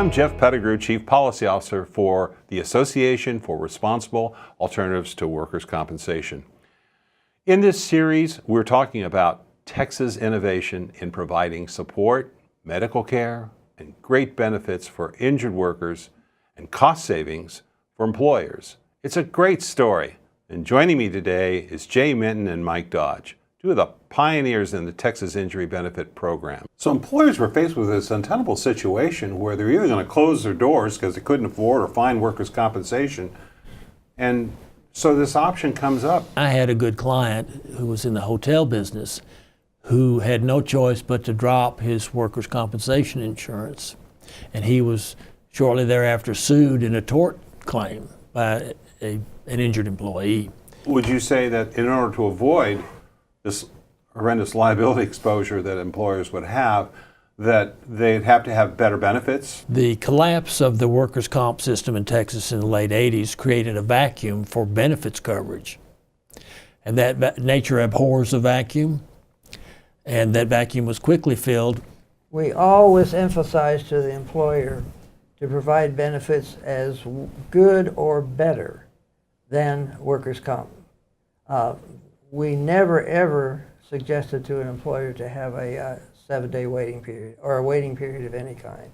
I'm Jeff Pettigrew, Chief Policy Officer for the Association for Responsible Alternatives to Workers' Compensation. In this series, we're talking about Texas innovation in providing support, medical care, and great benefits for injured workers and cost savings for employers. It's a great story. And joining me today is Jay Minton and Mike Dodge, two of the pioneers in the Texas Injury Benefit Program. So employers were faced with this untenable situation where they're either going to close their doors because they couldn't afford or find workers' compensation. And so this option comes up. I had a good client who was in the hotel business who had no choice but to drop his workers' compensation insurance. And he was shortly thereafter sued in a tort claim by an injured employee. Would you say that in order to avoid this horrendous liability exposure that employers would have, that they'd have to have better benefits? The collapse of the workers' comp system in Texas in the late 80s created a vacuum for benefits coverage. And that nature abhors a vacuum, and that vacuum was quickly filled. We always emphasize to the employer to provide benefits as good or better than workers' comp. We never ever suggested to an employer to have a 7-day waiting period or a waiting period of any kind.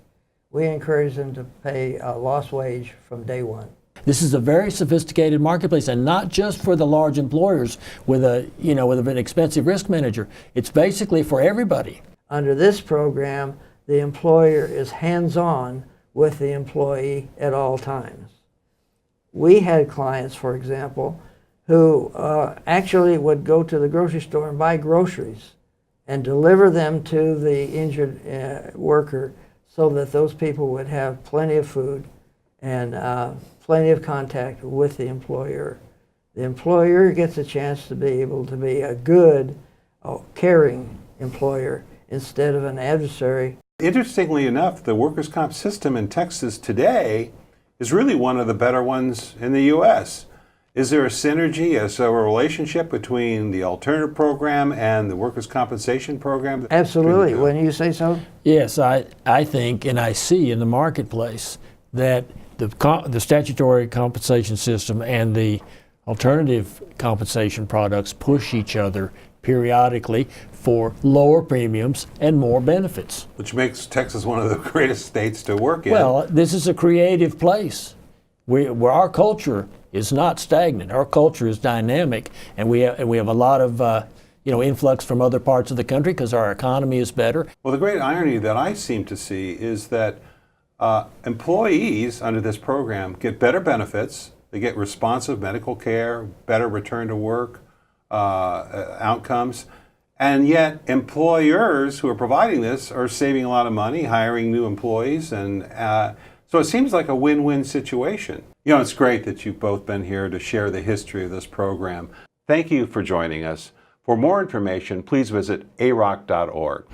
We encourage them to pay a lost wage from day one. This is a very sophisticated marketplace, and not just for the large employers with with an expensive risk manager. It's basically for everybody. Under this program, the employer is hands-on with the employee at all times. We had clients, for example, who actually would go to the grocery store and buy groceries and deliver them to the injured worker so that those people would have plenty of food and plenty of contact with the employer. The employer gets a chance to be able to be a good, caring employer instead of an adversary. Interestingly enough, the workers' comp system in Texas today is really one of the better ones in the U.S. Is there a synergy, a relationship between the alternative program and the workers' compensation program? Absolutely. Wouldn't you say so? Yes, I think and I see in the marketplace that the statutory compensation system and the alternative compensation products push each other periodically for lower premiums and more benefits. Which makes Texas one of the greatest states to work in. Well, this is a creative place where our culture is not stagnant. Our culture is dynamic, and we have a lot of influx from other parts of the country because our economy is better. Well, the great irony that I seem to see is that employees under this program get better benefits. They get responsive medical care, better return to work outcomes, and yet employers who are providing this are saving a lot of money, hiring new employees, and so it seems like a win-win situation. You know, it's great that you've both been here to share the history of this program. Thank you for joining us. For more information, please visit ARAWC.org.